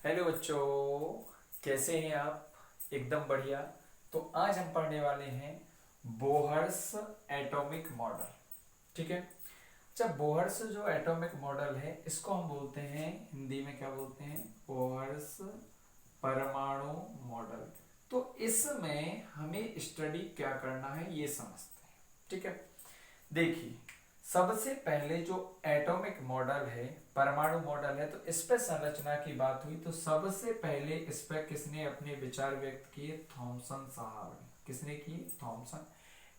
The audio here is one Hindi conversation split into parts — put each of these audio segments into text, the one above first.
हेलो बच्चों, कैसे हैं आप? एकदम बढ़िया। तो आज हम पढ़ने वाले हैं बोहर्स एटॉमिक मॉडल। ठीक है। अच्छा, बोहर्स जो एटॉमिक मॉडल है इसको हम बोलते हैं, हिंदी में क्या बोलते हैं? बोहर्स परमाणु मॉडल। तो इसमें हमें स्टडी क्या करना है ये समझते हैं। ठीक है। देखिए, सबसे पहले जो एटॉमिक मॉडल है, परमाणु मॉडल है, तो इस पे संरचना की बात हुई तो सबसे पहले इस पे किसने अपने विचार व्यक्त किए? थॉमसन साहब ने। किसने किए? थॉमसन।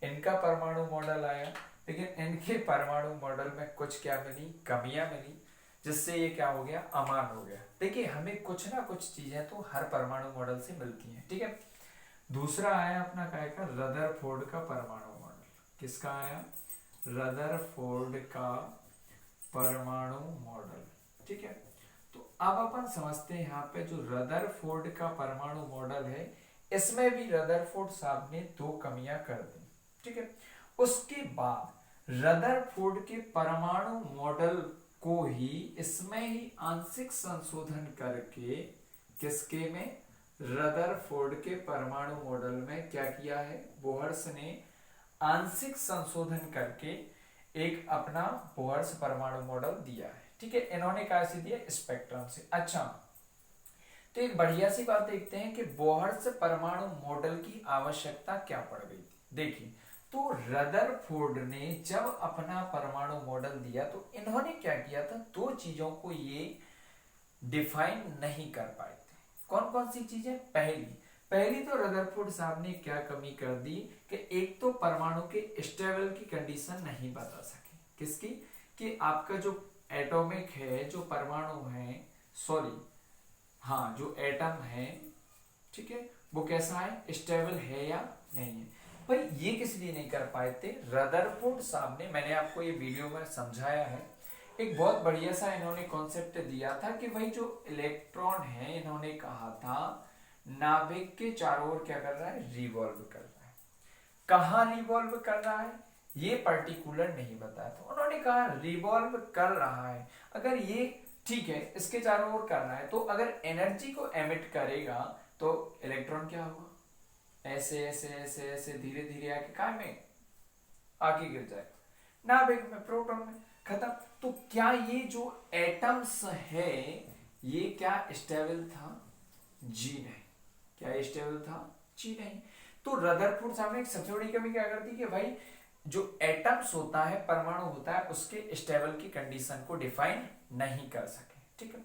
इनका परमाणु मॉडल आया, लेकिन इनके परमाणु मॉडल में कुछ क्या मिली? कमियां मिली, जिससे ये क्या हो गया? अमान हो गया। देखिए, हमें कुछ ना कुछ चीजें तो हर परमाणु मॉडल से मिलती हैं। ठीक है। दूसरा आया अपना काय का रदरफोर्ड का परमाणु मॉडल। किसका आया? रदरफोर्ड का परमाणु मॉडल। ठीक है। तो अब अपन समझते हैं यहाँ पे जो रदरफोर्ड का परमाणु मॉडल है, इसमें भी रदरफोर्ड साहब ने दो कमियां कर दी। ठीक है। उसके बाद रदरफोर्ड के परमाणु मॉडल को ही इसमें ही आंशिक संशोधन करके, किसके में? रदरफोर्ड के परमाणु मॉडल में क्या किया है? बोहर्स ने आंशिक संशोधन करके एक अपना बोहर्स परमाणु मॉडल दिया है। ठीक है। इन्होंने कहा से दिया? स्पेक्ट्रम से। अच्छा, तो एक बढ़िया सी बात देखते हैं कि बोहर्स परमाणु मॉडल की आवश्यकता क्या पड़ गई थी। देखिए, तो रदरफोर्ड ने जब अपना परमाणु मॉडल दिया तो इन्होंने क्या किया था? दो चीजों को ये डिफाइन नहीं कर पाए थे। कौन कौन सी चीजें? पहली पहली तो रदरफोर्ड साहब ने क्या कमी कर दी कि एक तो परमाणु के स्टेबल की कंडीशन नहीं बता सके। किसकी? कि आपका जो एटॉमिक है, जो परमाणु है, सॉरी, हाँ, जो एटम है, ठीक है, वो कैसा है? स्टेबल है या नहीं है। भाई ये किस लिए नहीं कर पाए थे? रदरफोर्ड साहब ने, मैंने आपको ये वीडियो में समझाया है, एक बहुत बढ़िया सा इन्होंने कॉन्सेप्ट दिया था कि भाई जो इलेक्ट्रॉन है, इन्होंने कहा था नाभिक के चारों ओर क्या कर रहा है? रिवॉल्व कर रहा है। कहाँ रिवॉल्व कर रहा है ये पर्टिकुलर नहीं बताया, तो उन्होंने कहा रिवॉल्व कर रहा है। अगर ये ठीक है, इसके चारों ओर कर रहा है, तो अगर एनर्जी को एमिट करेगा तो इलेक्ट्रॉन क्या होगा? ऐसे ऐसे ऐसे ऐसे धीरे धीरे आके कहाँ में आगे गिर जाएगा? नाभिक में, प्रोटॉन में, खत्म। तो क्या ये जो एटम्स है ये क्या स्टेबल था? जी नहीं। क्या स्टेबल था? जी नहीं। तो रदरफोर्ड साहब ने एक सबसे बड़ी कमी क्या कर दी कि भाई जो एटम्स होता है, परमाणु होता है, उसके स्टेबल की कंडीशन को डिफाइन नहीं कर सके। ठीक है।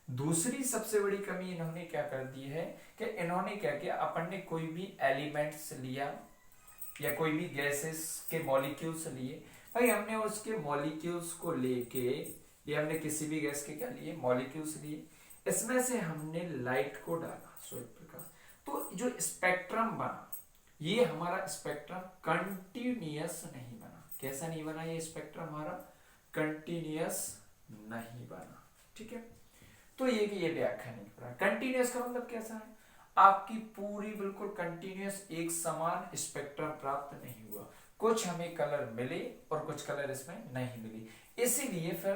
दूसरी सबसे बड़ी कमी इन्होंने क्या कर दी है कि इन्होंने क्या किया, अपन ने कोई भी एलिमेंट्स लिया या कोई भी गैसेस के मॉलिक्यूल्स लिए, भाई हमने उसके मॉलिक्यूल्स को लेके, ये हमने किसी भी गैस के क्या लिए? मॉलिक्यूल्स लिए, इसमें से हमने लाइट को डाला, श्वेत प्रकाश, तो जो स्पेक्ट्रम बना, ये हमारा स्पेक्ट्रम कंटिन्यूअस नहीं बना। कैसा नहीं बना ये स्पेक्ट्रम हमारा? कंटिन्यूअस नहीं बना। ठीक है। तो ये व्याख्या नहीं पड़ा। कंटिन्यूअस का मतलब कैसा है? आपकी पूरी बिल्कुल कंटिन्यूअस एक समान स्पेक्ट्रम प्राप्त नहीं हुआ, कुछ हमें कलर मिले और कुछ कलर इसमें नहीं मिले। इसीलिए फिर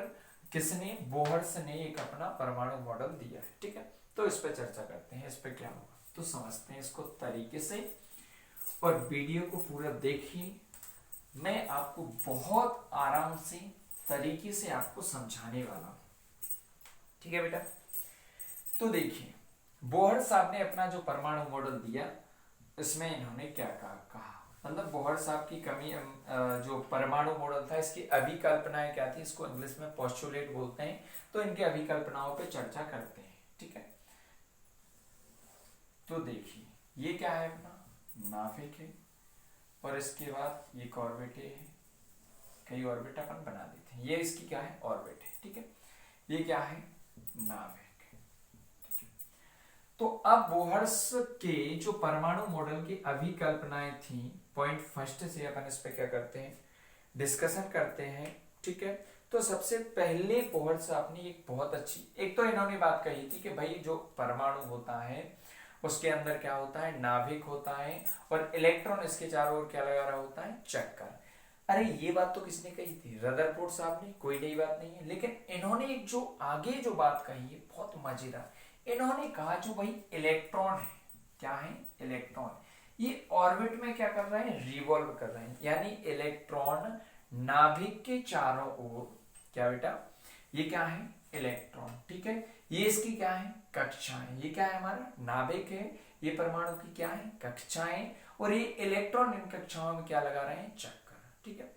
किसने? बोहर्स ने एक अपना परमाणु मॉडल दिया है। ठीक है। तो इस पर चर्चा करते हैं, इस पर क्या होगा तो समझते हैं इसको तरीके से, और वीडियो को पूरा देखिए। मैं आपको बहुत आराम से, तरीके से आपको समझाने वाला हूं। ठीक है बेटा। तो देखिए, बोहर साहब ने अपना जो परमाणु मॉडल दिया, इसमें इन्होंने क्या कहा मतलब बोहर साहब की कमी, जो परमाणु मॉडल था इसकी अभिकल्पनाएं क्या थी, इसको इंग्लिश में पोस्टुलेट बोलते हैं। तो इनके अभिकल्पनाओं पे चर्चा करते हैं। ठीक है। तो देखिए, ये क्या है? अपना नाभिक है, और इसके बाद ये ऑर्बिट है, कई ऑर्बिट अपन बना देते हैं, ये इसकी क्या है? ऑर्बिट है। ठीक है। ये क्या है? नाभिक। तो अब बोहर्स के जो परमाणु मॉडल की अभिकल्पनाएं थी, पॉइंट फर्स्ट से अपन इस पे क्या करते हैं? डिस्कशन करते हैं। ठीक है। तो सबसे पहले बोहर्स आपने एक बहुत अच्छी, एक तो इन्होंने बात कही थी कि भाई जो परमाणु होता है उसके अंदर क्या होता है? नाभिक होता है, और इलेक्ट्रॉन इसके चारों ओर क्या लगा रहा होता है? चक्कर। अरे ये बात तो किसने कही थी? रदरफोर्ड साहब ने। कोई नई बात नहीं है, लेकिन इन्होंने एक जो आगे जो बात कही है बहुत मजेदार। इन्होंने कहा जो भाई इलेक्ट्रॉन है, क्या है, इलेक्ट्रॉन, ये ऑर्बिट में क्या कर रहे हैं, रिवॉल्व कर रहे हैं, यानी इलेक्ट्रॉन नाभिक के चारों ओर, क्या बेटा, ये क्या है, इलेक्ट्रॉन, ठीक है, ये इसकी क्या है, कक्षाएं, ये क्या है, हमारा नाभिक है, ये परमाणु की क्या है, कक्षाएं, और ये इलेक्ट्रॉन इन कक्षाओं में क्या लगा रहे हैं, चक्कर, ठीक है।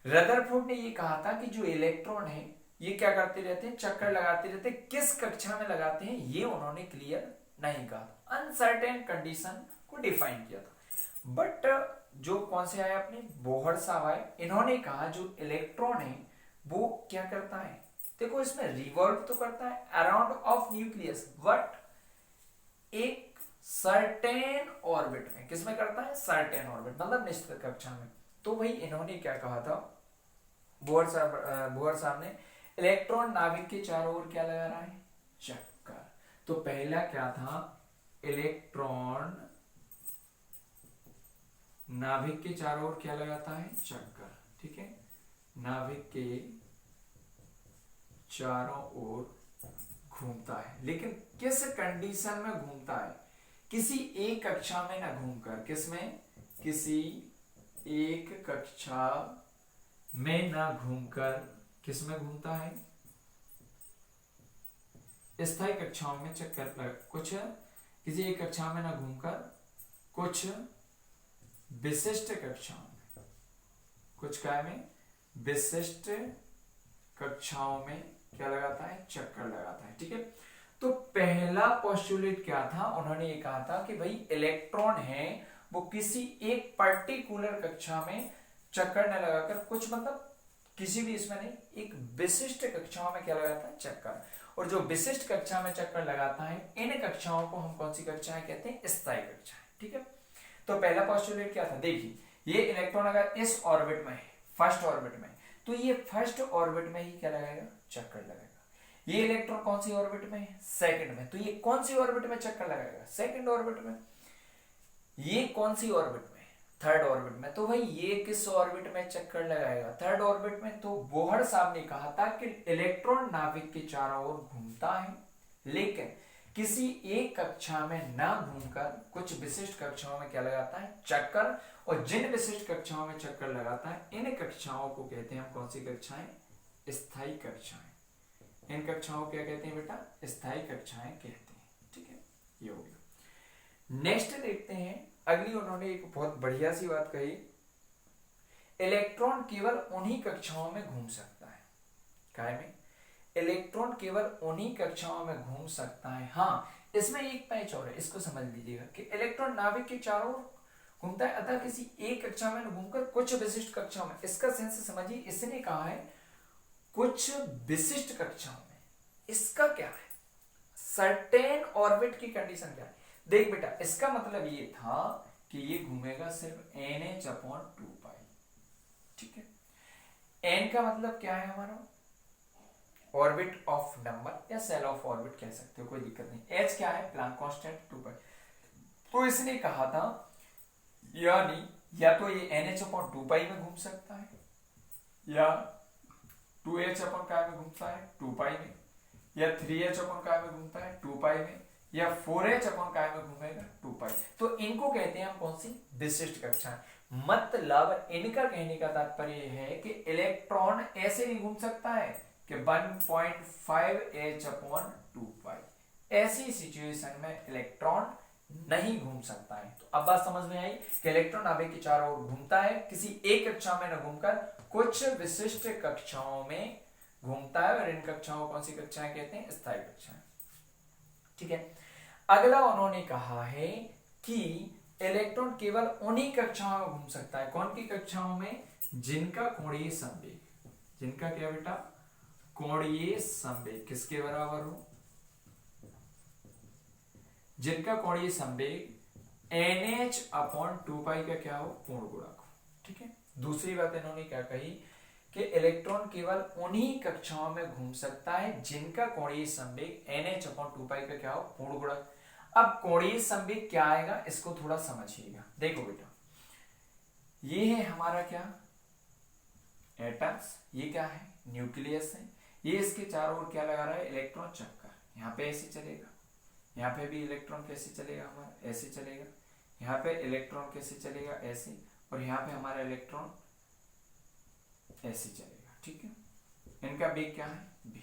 रदरफोर्ड ने ये कहा था कि जो इलेक्ट्रॉन है ये क्या करते रहते हैं, चक्कर लगाते रहते हैं, किस कक्षा में लगाते हैं ये उन्होंने क्लियर नहीं कहा, अनसर्टेन कंडीशन को डिफाइन किया था। बट जो कौन से आए अपने बोहर साहब आए, इन्होंने कहा जो इलेक्ट्रॉन है वो क्या करता है, देखो इसमें रिवॉल्व तो करता है अराउंड ऑफ न्यूक्लियस, बट एक सर्टेन ऑर्बिट में, किसमें करता है, सर्टेन ऑर्बिट, मतलब निश्चित कक्षा में। तो भाई इन्होंने क्या कहा था, बोहर साहब ने, इलेक्ट्रॉन नाभिक के चारों ओर क्या लगा रहा है, चक्कर। तो पहला क्या था, इलेक्ट्रॉन नाभिक के चारों ओर क्या लगाता है, चक्कर, ठीक है, नाभिक के चारों ओर घूमता है, लेकिन किस कंडीशन में घूमता है, किसी एक कक्षा में ना घूमकर, किसमें, किसी एक कक्षा में ना घूमकर, किसमें घूमता है, स्थायी कक्षाओं में चक्कर लगा, कुछ किसी एक कक्षा में ना घूमकर कुछ विशिष्ट कक्षाओं में, कुछ क्या में, विशिष्ट कक्षाओं में क्या लगाता है, चक्कर लगाता है, ठीक है। तो पहला पोस्टुलेट क्या था, उन्होंने ये कहा था कि भाई इलेक्ट्रॉन है वो किसी एक पर्टिकुलर कक्षा में चक्कर न लगाकर, कुछ मतलब किसी भी इसमें नहीं, एक विशिष्ट कक्षाओं में क्या लगाता है, चक्कर, और जो विशिष्ट कक्षा में चक्कर लगाता है इन कक्षाओं को हम कौन सी कक्षाएं कहते हैं, स्थायी कक्षाएं, ठीक है। तो पहला पोस्टुलेट क्या था, देखिए ये इलेक्ट्रॉन अगर इस ऑर्बिट में है, फर्स्ट ऑर्बिट में, तो ये फर्स्ट ऑर्बिट में ही क्या लगाएगा, चक्कर लगाएगा। ये इलेक्ट्रॉन कौन सी ऑर्बिट में है, सेकंड में, तो ये कौन सी ऑर्बिट में चक्कर लगाएगा, सेकंड ऑर्बिट में। ये कौन सी ऑर्बिट में, थर्ड ऑर्बिट में, तो भाई ये किस ऑर्बिट में चक्कर लगाएगा, थर्ड ऑर्बिट में। तो बोहर साहब ने कहा था कि इलेक्ट्रॉन नाभिक के चारों ओर घूमता है, लेकिन किसी एक कक्षा में ना घूमकर कुछ विशिष्ट कक्षाओं में क्या लगाता है, चक्कर, और जिन विशिष्ट कक्षाओं में चक्कर लगाता है इन कक्षाओं को कहते हैं हम कौन सी कक्षाएं, स्थायी कक्षाएं। इन कक्षाओं को क्या कहते हैं बेटा, स्थायी कक्षाएं कहते हैं, ठीक है, ये हो गया। नेक्स्ट देखते हैं, अगली उन्होंने एक बहुत बढ़िया सी बात कही, इलेक्ट्रॉन केवल उन्हीं कक्षाओं में घूम सकता है, काय में, इलेक्ट्रॉन केवल उन्हीं कक्षाओं में घूम सकता है। हाँ, इसमें एक पैच और है, इसको समझ लीजिएगा कि इलेक्ट्रॉन नाभिक के चारों ओर घूमता है, अतः किसी एक कक्षा में घूमकर कुछ विशिष्ट कक्षाओं में, इसका सेंस समझिए, इसने कहा है कुछ विशिष्ट कक्षाओं में, इसका क्या है, सर्टेन ऑर्बिट की कंडीशन क्या है। देख बेटा, इसका मतलब ये था कि ये घूमेगा सिर्फ NH/2π, ठीक है। n का मतलब क्या है हमारा, ऑर्बिट ऑफ नंबर या सेल ऑफ ऑर्बिट कह सकते हो, कोई दिक्कत नहीं। h क्या है, प्लैंक कांस्टेंट 2π। तो इसने कहा था यानी या तो ये NH/2π में घूम सकता है, या 2H/काय में घूमता है 2π में, या 3H/काय में घूमता है 2π में, या 4H/काय में घूमेगा 2π। तो इनको कहते हैं हम कौन सी, विशिष्ट कक्षाएं। मतलब इनका कहने का तात्पर्य है कि इलेक्ट्रॉन ऐसे भी घूम सकता है कि 1.5H/2π, ऐसी सिचुएशन में इलेक्ट्रॉन नहीं घूम सकता है। तो अब बात समझ में आई कि इलेक्ट्रॉन नाभिक के चारों ओर घूमता है, किसी एक कक्षा में न घूमकर कुछ विशिष्ट कक्षाओं में घूमता है, और इन कक्षाओं कौन सी कक्षाएं कहते हैं, स्थायी कक्षाएं, ठीक है। अगला उन्होंने कहा है कि इलेक्ट्रॉन केवल उन्हीं कक्षाओं में घूम सकता है, कौन की कक्षाओं में, जिनका कोणीय संवेग, जिनका क्या बेटा, कोणीय संवेग किसके बराबर हो, जिनका कोणीय संवेग NH/2π का क्या हो, पूर्ण गुणक हो, ठीक है। दूसरी बात इन्होंने क्या कही कि इलेक्ट्रॉन केवल उन्हीं कक्षाओं में घूम सकता है जिनका कोणीय संवेग NH/2π का क्या हो, पूर्ण गुणक। अब कोणीय संवेग क्या आएगा, इसको थोड़ा समझिएगा। देखो बेटा, ये है हमारा क्या, एटम्स, ये क्या है, न्यूक्लियस है, ये इसके चारों ओर क्या लगा रहा है, इलेक्ट्रॉन चक्कर, यहाँ पे ऐसे चलेगा, यहाँ पे भी इलेक्ट्रॉन कैसे चलेगा हमारा, ऐसे चलेगा, यहाँ पे इलेक्ट्रॉन कैसे चलेगा, ऐसे, और यहाँ पे हमारा इलेक्ट्रॉन ऐसे चलेगा। ठीक है, इनका वेग क्या है v,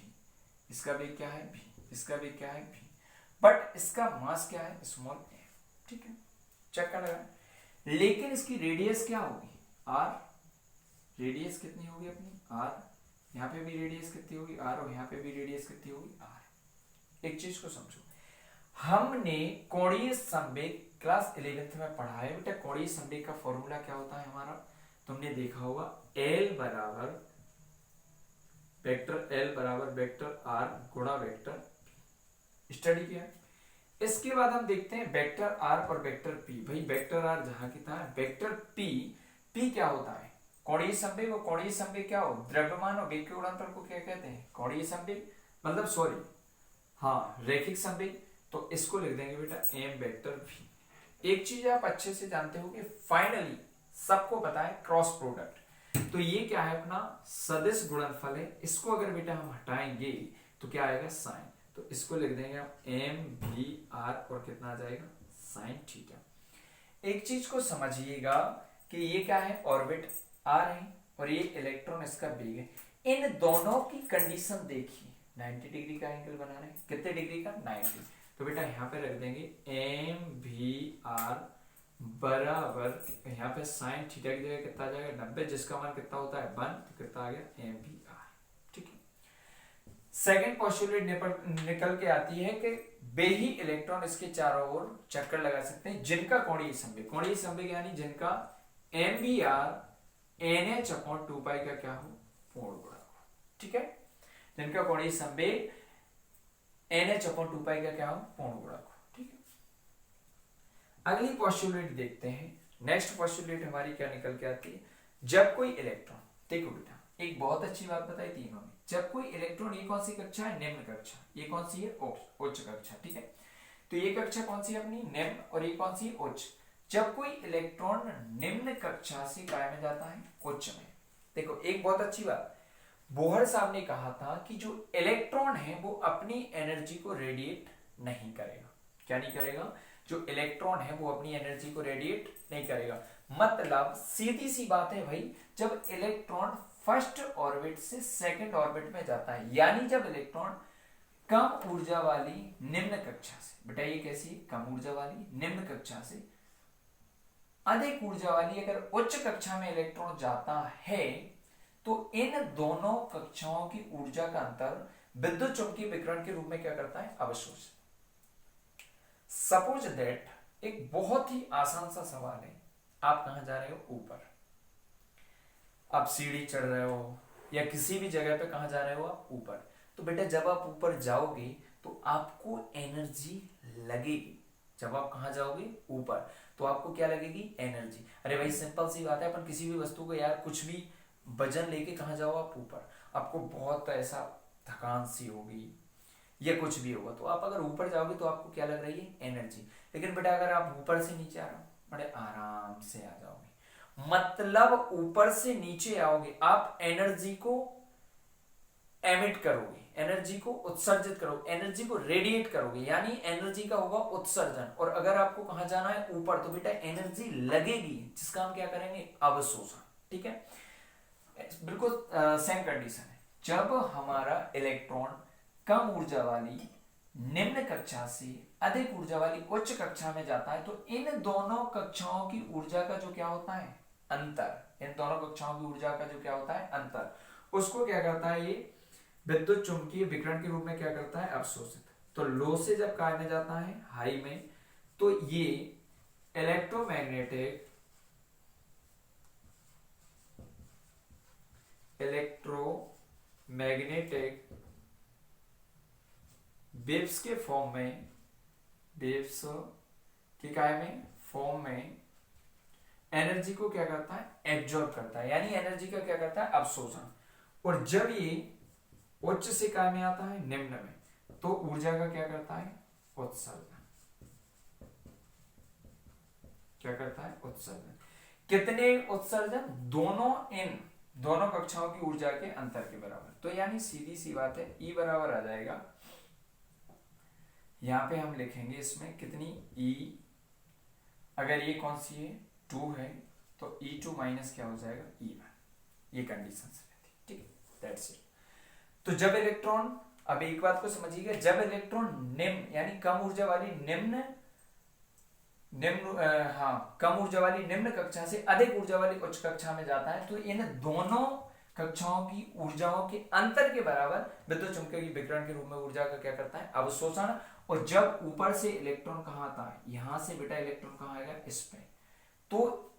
इसका वेग क्या है v, इसका वेग क्या है v, बट इसका मास क्या है स्मॉल m। ठीक है, चेक कर लगा। लेकिन इसकी रेडियस क्या होगी r, रेडियस कितनी होगी अपनी r, यहाँ पे भी रेडियस कितनी होगी r, और यहाँ पे भी रेडियस कितनी होगी r। एक चीज को समझो, हमने कोणीय संवेग क्लास 11th में पढ़ा है बेटा। कोणीय संवेग का फॉर्मूला क्या होता है हमारा, तुमने देखा होगा L बराबर वेक्टर R गुणा वेक्टर, स्टडी किया। इसके बाद हम देखते हैं वेक्टर R और वेक्टर P। भाई वेक्टर R जहां की था, वेक्टर P क्या होता है कोणीय संवेग, और कोणीय संवेग क्या हो, द्रव्यमान और वेग के गुणनफल को क्या कहते हैं कोणीय संवेग, मतलब सॉरी हाँ रैखिक संवेग। तो इसको लिख देंगे बेटा m वेक्टर v। एक चीज आप अच्छे से जानते हो कि फाइनली सबको पता है क्रॉस प्रोडक्ट, तो ये क्या है अपना सदिश गुणनफल है। इसको अगर बेटा हम हटाएंगे तो क्या आएगा साइन, तो इसको लिख देंगे आप एम वी आर, और कितना आ जाएगा साइन थीटा। एक चीज को समझिएगा कि ये क्या है ऑर्बिट आर है, और ये इलेक्ट्रॉन इसका वेग है। इन दोनों की कंडीशन देखिए, 90 डिग्री का एंगल बना रहे हैं, कितने डिग्री का 90। तो बेटा यहाँ पे रख देंगे एम वी आर बराबर, यहाँ पे साइन थीटा की जगह कितना आ जाएगा 90, जिसका मान कितना होता है 1, तो कितना आ गया एम वी आर। ठीक है, सेकेंड पोस्टुलेट निकल के आती है कि वे ही इलेक्ट्रॉन इसके चारों ओर चक्कर लगा सकते हैं जिनका कोणीय संवेग, कोणीय संवेग यानी जिनका M V R NH upon 2 pi का क्या हो पूर्ण गुणक हो। ठीक है, जिनका कोणीय संवेग NH अपॉन 2 पाई का क्या हो पूर्ण गुणक हो। ठीक है, अगली पोस्टुलेट देखते हैं। नेक्स्ट पोस्टुलेट हमारी क्या निकल के आती है, जब कोई इलेक्ट्रॉन, देखो बेटा एक बहुत अच्छी बात बताई तीनों में, जब कोई इलेक्ट्रॉन, ये कौन सी कक्षा है निम्न कक्षा, ये कौन सी है उच्च कक्षा। ठीक है, तो ये कक्षा कौन सी है अपनी निम्न, और ये कौन सी है उच्च। जब कोई इलेक्ट्रॉन निम्न कक्षा से काय में जाता है उच्च में, देखो एक बहुत अच्छी बात, बोहर साहब ने कहा था कि जो इलेक्ट्रॉन है वो अपनी एनर्जी को रेडिएट नहीं करेगा। क्या नहीं करेगा, जो इलेक्ट्रॉन है वो अपनी एनर्जी को रेडिएट नहीं करेगा। मतलब सीधी सी बात है भाई, जब इलेक्ट्रॉन फर्स्ट ऑर्बिट से सेकंड ऑर्बिट में जाता है, यानी जब इलेक्ट्रॉन कम ऊर्जा वाली निम्न कक्षा से, बेटा ये कैसी है कम ऊर्जा वाली निम्न कक्षा से अधिक ऊर्जा वाली अगर उच्च कक्षा में इलेक्ट्रॉन जाता है, तो इन दोनों कक्षाओं की ऊर्जा का अंतर विद्युत चुंबकीय विकिरण के रूप में क्या करता है अवशोषित। सपोज दैट, एक बहुत ही आसान सा सवाल है, आप कहां जा रहे हो ऊपर, आप सीढ़ी चढ़ रहे हो या किसी भी जगह पे कहां जा रहे हो आप ऊपर, तो बेटा जब आप ऊपर जाओगे तो आपको एनर्जी लगेगी। जब आप कहां जाओगे ऊपर तो आपको क्या लगेगी एनर्जी। अरे भाई सिंपल सी बात है, अपन किसी भी वस्तु को यार कुछ भी वजन लेके कहां जाओ आप ऊपर, आपको बहुत ऐसा थकान सी होगी या कुछ भी होगा, तो आप अगर ऊपर जाओगे तो आपको क्या लग रही है एनर्जी। लेकिन बेटा अगर आप ऊपर से नीचे आ रहे हो बड़े आराम से आ जाओगे, मतलब ऊपर से नीचे आओगे आप एनर्जी को एमिट करोगे, एनर्जी को उत्सर्जित करोगे, एनर्जी को रेडिएट करोगे, यानी एनर्जी का होगा उत्सर्जन। और अगर आपको कहां जाना है ऊपर, तो बेटा एनर्जी लगेगी, जिसका हम क्या करेंगे अवशोषण। ठीक है, बिल्कुल सेम कंडीशन है। जब हमारा इलेक्ट्रॉन कम ऊर्जा वाली निम्न कक्षा से अधिक ऊर्जा वाली उच्च कक्षा में जाता है, तो इन दोनों कक्षाओं की ऊर्जा का जो क्या होता है अंतर, इन दोनों कक्षाओं की ऊर्जा का जो क्या होता है अंतर, उसको क्या करता है ये विद्युत चुंबकीय विकिरण के रूप में क्या करता है अवशोषित। तो लो से जब काय में जाता है हाई में, तो ये इलेक्ट्रोमैग्नेटिक वेव्स के फॉर्म में, वेव्स के काय में फॉर्म में एनर्जी को क्या करता है एब्जॉर्ब करता है, यानी एनर्जी का क्या करता है अवशोषण। और जब ये उच्च से काय में आता है निम्न में, तो ऊर्जा का क्या करता है उत्सर्जन। क्या करता है उत्सर्जन। कितने उत्सर्जन, दोनों इन दोनों कक्षाओं की ऊर्जा के अंतर के बराबर। तो यानी सीधी सी बात है, E बराबर आ जाएगा यहाँ पे हम लिखेंगे इसमें कितनी E, अगर ये कौन सी है 2 है तो E2 माइनस क्या हो जाएगा E1, ये कंडीशन से रहती है, ठीक है, दैट्स इट। तो जब इलेक्ट्रॉन, अब एक बात को समझिएगा, जब इलेक्ट्रॉन निम्न यानी कम ऊर्जा वाली कम ऊर्जा वाली निम्न कक्षा से अधिक ऊर्जा वाली उच्च कक्षा में जाता है तो इन दोनों कक्षाओं की ऊर्जाओं के अंतर के बराबर विद्युत चुंबकीय विकिरण के रूप में ऊर्जा का क्या करता है, अवशोषण। और जब ऊपर से इलेक्ट्रॉन कहाँ आता है, यहां से बेटा इलेक्ट्रॉन कहाँ आएगा, इस पे। तो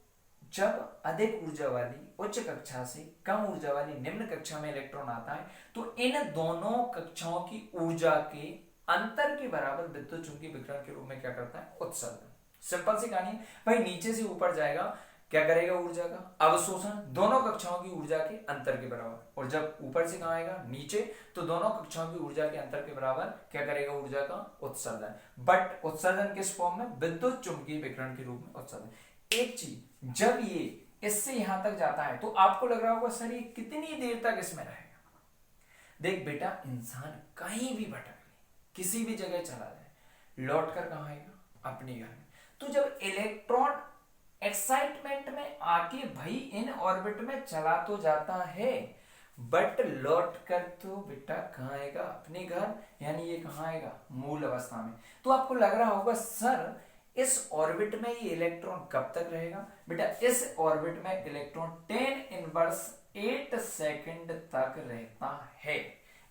जब अधिक ऊर्जा वाली उच्च कक्षा से कम ऊर्जा वाली निम्न कक्षा में इलेक्ट्रॉन आता है तो इन दोनों कक्षाओं की ऊर्जा के अंतर के बराबर विद्युत चुंबकीय विकिरण के रूप में क्या करता है, उत्सर्जन। सिंपल सी कहानी है भाई, नीचे से ऊपर जाएगा, क्या करेगा, ऊर्जा का अवशोषण, दोनों कक्षाओं की ऊर्जा के अंतर के बराबर। और जब ऊपर से कहाँ आएगा, नीचे, तो दोनों कक्षाओं की ऊर्जा के अंतर के बराबर क्या करेगा, ऊर्जा का उत्सर्जन। बट उत्सर्जन किस फॉर्म में, विद्युत चुंबकीय विकिरण के रूप में उत्सर्जन। एक चीज, जब ये इससे यहां तक जाता है तो आपको लग रहा होगा सर ये कितनी देर तक इसमें रहेगा। देख बेटा, इंसान कहीं भी भटक ले, किसी भी जगह चला जाए, लौट कर कहां आएगा, अपने घर में। तो जब इलेक्ट्रॉन एक्साइटमेंट में आके भाई इन ऑर्बिट में चला तो जाता है, बट लौट कर तो बेटा कहां आएगा, अपने घर, यानी ये कहां आएगा, मूल अवस्था में। तो आपको लग रहा होगा सर इस ऑर्बिट में ये इलेक्ट्रॉन कब तक रहेगा, बेटा इस ऑर्बिट में इलेक्ट्रॉन 10⁻8 सेकंड तक रहता है।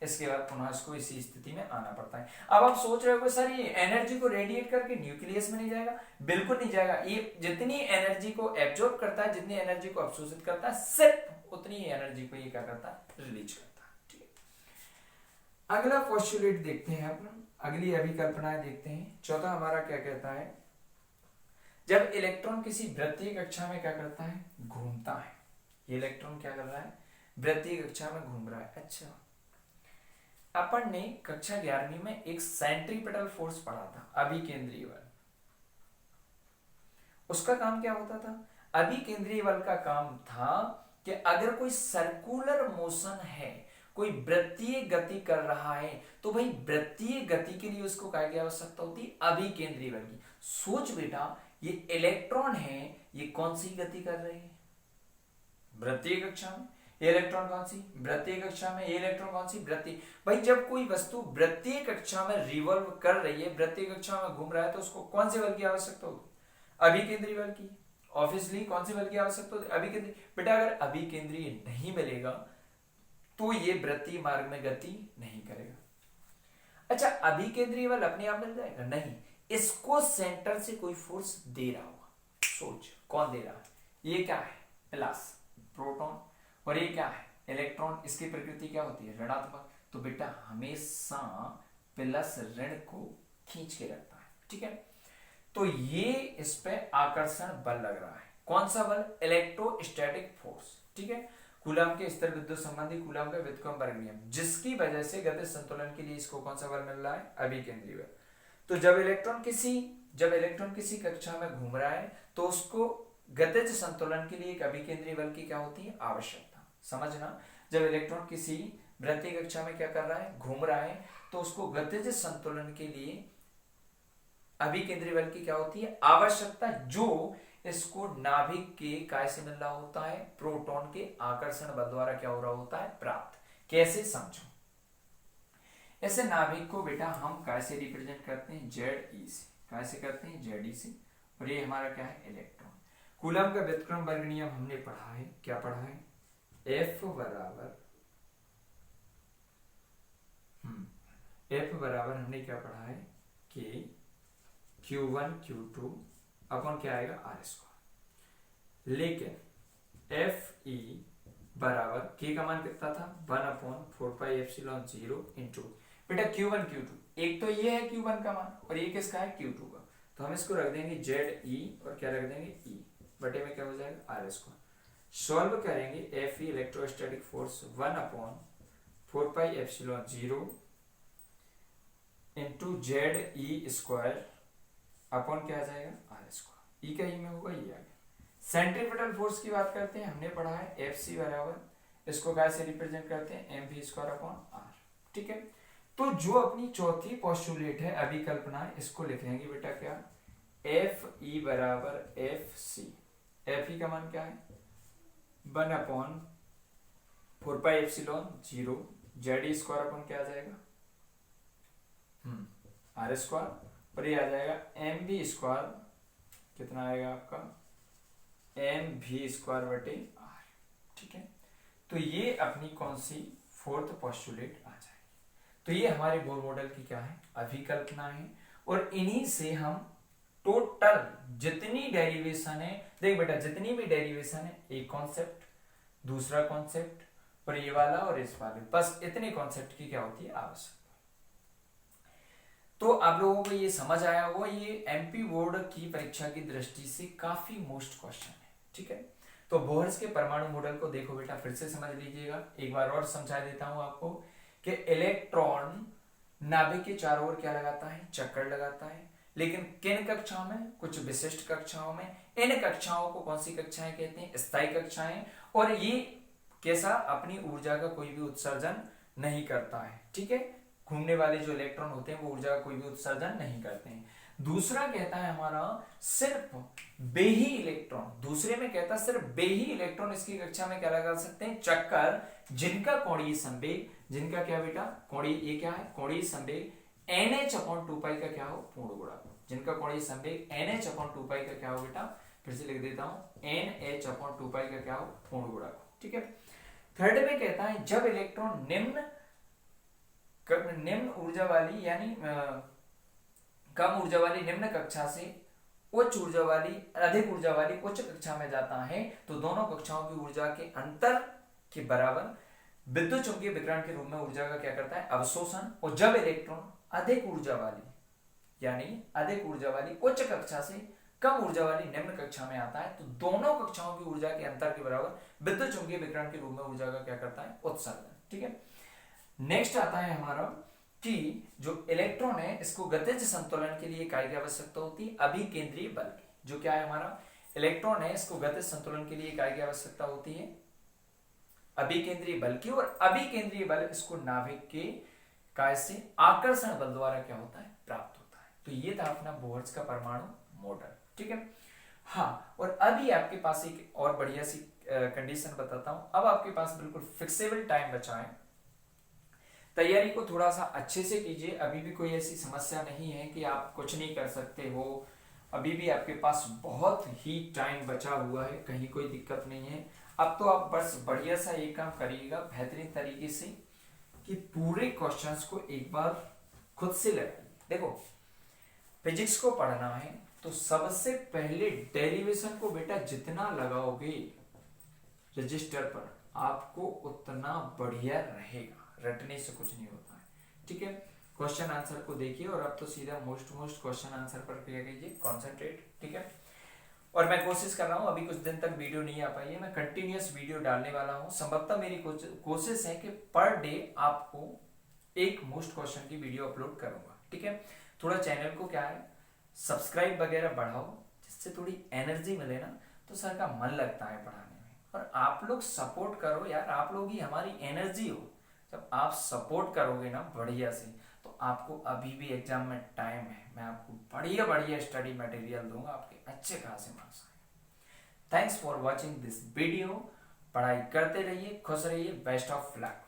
इसके बाद पुनः इसको इसी स्थिति में आना पड़ता है। अब आप सोच रहे हो सर ये एनर्जी को रेडिएट करके न्यूक्लियस में नहीं जाएगा, बिल्कुल नहीं जाएगा। ये जितनी एनर्जी को एब्जॉर्ब करता है, जितनी एनर्जी को अवशोषित करता है, सिर्फ उतनी ही एनर्जी को ये क्या करता है, रिलीज करता है, ठीक है। अगला पोस्टुलेट देखते हैं अपन, अगली अभिकल्पनाएं देखते हैं। चौथा हमारा क्या कहता है, जब इलेक्ट्रॉन किसी वृत्तीय कक्षा में क्या करता है, घूमता है। ये इलेक्ट्रॉन क्या कर रहा है, वृत्तीय कक्षा में घूम रहा है। अच्छा, अपन ने कक्षा 11वीं में एक सेंट्रीपिटल फोर्स पढ़ा था, अभिकेंद्रीय बल। उसका काम क्या होता था, अभिकेंद्रीय बल का काम था कि अगर कोई सर्कुलर मोशन है, कोई वृत्तीय गति कर रहा है, तो भाई वृत्तीय गति के लिए उसको क्या की आवश्यकता होती है, अभिकेंद्रीय बल की। सोच बेटा, ये इलेक्ट्रॉन है, ये कौन सी गति कर रहे हैं, वृत्तीय कक्षा में। ये इलेक्ट्रॉन कौन सी, वृत्तीय कक्षा में। ये इलेक्ट्रॉन कौन सी, वृत्तीय। भाई जब कोई वस्तु वृत्तीय कक्षा में रिवॉल्व कर रही है, वृत्तीय कक्षा में घूम रहा है, तो उसको कौन से बल की आवश्यकता होगी, अभिकेंद्रीय बल की। ऑब्वियसली कौन से बल की आवश्यकता होती है, अभिकेंद्रीय। बेटा अगर अभिकेंद्रीय नहीं मिलेगा तो ये वृत्तीय मार्ग में गति नहीं करेगा। अच्छा, अभिकेंद्रीय बल अपने आप मिल जाएगा, नहीं, इसको सेंटर से कोई फोर्स दे रहा होगा। सोच कौन दे रहा है, ये क्या है, प्लस प्रोटॉन, और ये क्या है, इलेक्ट्रॉन। इसकी प्रकृति क्या होती है, ऋणात्मक। तो बेटा हमेशा प्लस ऋण को खींच के रखता है, ठीक है। तो ये इस पे आकर्षण बल लग रहा है। कौन सा बल, इलेक्ट्रोस्टैटिक फोर्स, ठीक है। कूलम के स्थिर विद्युत संबंधी कूलम का व्युत्क्रमवर्ग नियम, जिसकी वजह से गतिज संतुलन के लिए इसको कौन सा बल मिल रहा है, अभिकेंद्रीय बल। तो जब इलेक्ट्रॉन किसी कक्षा में घूम रहा है तो उसको गतिज संतुलन के लिए एक अभिकेंद्रीय बल की क्या होती है, आवश्यकता। समझना, जब इलेक्ट्रॉन किसी वृत्तीय कक्षा में क्या कर रहा है, घूम रहा है, तो उसको गतिज संतुलन के लिए अभिकेंद्रीय बल की क्या होती है, आवश्यकता, जो इसको नाभिक के काय से मिल रहा होता है, प्रोटॉन के आकर्षण बल द्वारा क्या हो रहा होता है, प्राप्त। कैसे, समझो। ऐसे नाभिक को बेटा हम काय से रिप्रेजेंट करते हैं, Ze से। काय से करते हैं, Ze से। और ये हमारा क्या है, इलेक्ट्रॉन। कूलम का व्युत्क्रमवर्ग नियम हमने पढ़ा है, क्या पढ़ा है, F बराबर हमने क्या पढ़ा है कि Q1 Q2 अपन क्या आएगा, R²। लेकिन Fe बराबर K का मान कितना था, 1/4πε0 इंटू बेटा Q1 Q2। एक तो ये है Q1 का मान और ये किसका है, Q2 का। तो हम इसको रख देंगे Ze और क्या रख देंगे, E बटे में क्या हो जाएगा, R²। सॉल्व करेंगे, Fe electrostatic force 1/4πε0 into Ze² अपन क्या आ जाएगा, R²। E का ही में होगा, ये आ गया। सेंट्रीपिटल फोर्स की बात करते हैं, हमने पढ़ा है Fc बराबर, इसको कैसे रिप्रेजेंट करते हैं, mv² अपॉन r, ठीक है। तो जो अपनी चौथी पोस्टुलेट है अभिकल्पना, इसको लिख लेंगे बेटा क्या, एफ ई बराबर एफ सी। एफ ई का मान क्या है, 1/4 pi epsilon 0 Z square upon क्या आ जाएगा, आर स्क्वायर, और ये आ जाएगा एम बी स्क्वायर, कितना आएगा आपका, एम भी स्क्वायर बटे आर। ठीक है, तो ये अपनी कौन सी फोर्थ पोस्टुलेट आ जाएगी। तो ये हमारे बोर मॉडल की क्या है, अभिकल्पना है। और इन्हीं से हम टोटल जितनी डेरिवेशन है, देख बेटा जितनी भी डेरिवेशन है, एक कॉन्सेप्ट, दूसरा कॉन्सेप्ट, और ये वाला और इस वाले, बस इतने कॉन्सेप्ट की क्या होती है, आवश्यकता। तो आप लोगों को ये समझ आया होगा, ये एमपी बोर्ड की परीक्षा की दृष्टि से काफी मोस्ट क्वेश्चन है। ठीक है, तो बोहर्स के परमाणु मॉडल को देखो बेटा, फिर से समझ लीजिएगा, एक बार और समझा देता हूं आपको कि इलेक्ट्रॉन नाभिक के चारों ओर क्या लगाता है, चक्कर लगाता है। लेकिन किन कक्षाओं में, कुछ विशिष्ट कक्षाओं में। इन कक्षाओं को कौन सी कक्षाएं कहते हैं, स्थायी कक्षाएं। और ये कैसा, अपनी ऊर्जा का कोई भी उत्सर्जन नहीं करता है। ठीक है, घूमने वाले जो इलेक्ट्रॉन होते हैं वो ऊर्जा का कोई भी उत्सर्जन नहीं करते हैं। दूसरा कहता है हमारा सिर्फ बेही इलेक्ट्रॉन, दूसरे में कहता है सिर्फ बेही इलेक्ट्रॉन इसकी कक्षा में क्या लगा सकते हैं, चक्कर, जिनका कोणीय संवेग, जिनका क्या बेटा कोणीय, ये क्या है कोणीय संवेग NH/2 का क्या हो, पूर्ण गुणा, जिनका कोणीय संवेग NH/2 का क्या हो बेटा, फिर से लिख देता हूं, NH/2 का क्या हो, पूर्ण गुणा। ठीक है, थर्ड में कहता है जब इलेक्ट्रॉन निम्न ऊर्जा वाली यानी कम ऊर्जा वाली निम्न कक्षा से उच्च ऊर्जा वाली अधिक ऊर्जा वाली उच्च कक्षा में जाता है, तो दोनों कक्षाओं की ऊर्जा के अंतर के बराबर विद्युत चुंबकीय विकिरण के रूप में ऊर्जा का क्या करता है, अवशोषण। और जब इलेक्ट्रॉन अधिक ऊर्जा वाली यानी अधिक ऊर्जा वाली उच्च कक्षा से कम ऊर्जा वाली निम्न कक्षा में आता है, तो दोनों कक्षाओं की ऊर्जा के अंतर के बराबर विद्युत चुंबकीय विकिरण के रूप में ऊर्जा का क्या करता है, उत्सर्जन। ठीक है, नेक्स्ट आता है हमारा कि जो इलेक्ट्रॉन है इसको गतिज संतुलन के लिए इकाई की आवश्यकता होती है, अभिकेंद्रीय बल की। जो क्या है हमारा इलेक्ट्रॉन है, इसको गतिज संतुलन के लिए इकाई की आवश्यकता होती है अभिकेंद्रीय बल की। और अभिकेंद्रीय बल इसको नाभिक के काय से आकर्षण बल द्वारा क्या होता है, प्राप्त होता है। तो ये था अपना बोहर्स का परमाणु मॉडल। ठीक है, हाँ, और अभी आपके पास एक और बढ़िया सी कंडीशन बताता हूं। अब आपके पास बिल्कुल फिक्सेबल टाइम बचा है, तैयारी को थोड़ा सा अच्छे से कीजिए। अभी भी कोई ऐसी समस्या नहीं है कि आप कुछ नहीं कर सकते हो, अभी भी आपके पास बहुत ही टाइम बचा हुआ है, कहीं कोई दिक्कत नहीं है। अब तो आप बस बढ़िया सा एक काम करिएगा बेहतरीन तरीके से कि पूरे क्वेश्चंस को एक बार खुद से लगाइए। देखो फिजिक्स को पढ़ना है तो सबसे पहले डेरिवेशन को बेटा जितना लगाओगे रजिस्टर पर आपको उतना बढ़िया रहेगा, रटने से कुछ नहीं होता है। ठीक है, क्वेश्चन आंसर को देखिए और अब तो सीधा मोस्ट क्वेश्चन आंसर पर क्या कीजिए, कॉन्सेंट्रेट। ठीक है, और मैं कोशिश कर रहा हूं, अभी कुछ दिन तक वीडियो नहीं आ पाई है, मैं कंटिन्यूअस वीडियो डालने वाला हूं। संभवतः मेरी कोशिश है कि पर डे आपको एक मोस्ट क्वेश्चन की वीडियो अपलोड करूंगा। ठीक है, थोड़ा चैनल को क्या है सब्सक्राइब वगैरह बढ़ाओ, जिससे थोड़ी एनर्जी मिले ना, तो सर का मन लगता है पढ़ाने में। और आप लोग सपोर्ट करो यार, आप लोग ही हमारी एनर्जी हो। जब आप सपोर्ट करोगे ना बढ़िया से, तो आपको अभी भी एग्जाम में टाइम है, मैं आपको बढ़िया बढ़िया स्टडी मटेरियल दूंगा, आपके अच्छे खासे मार्क्स आएंगे। Thanks for watching this video. पढ़ाई करते रहिए, खुश रहिए, बेस्ट ऑफ लक।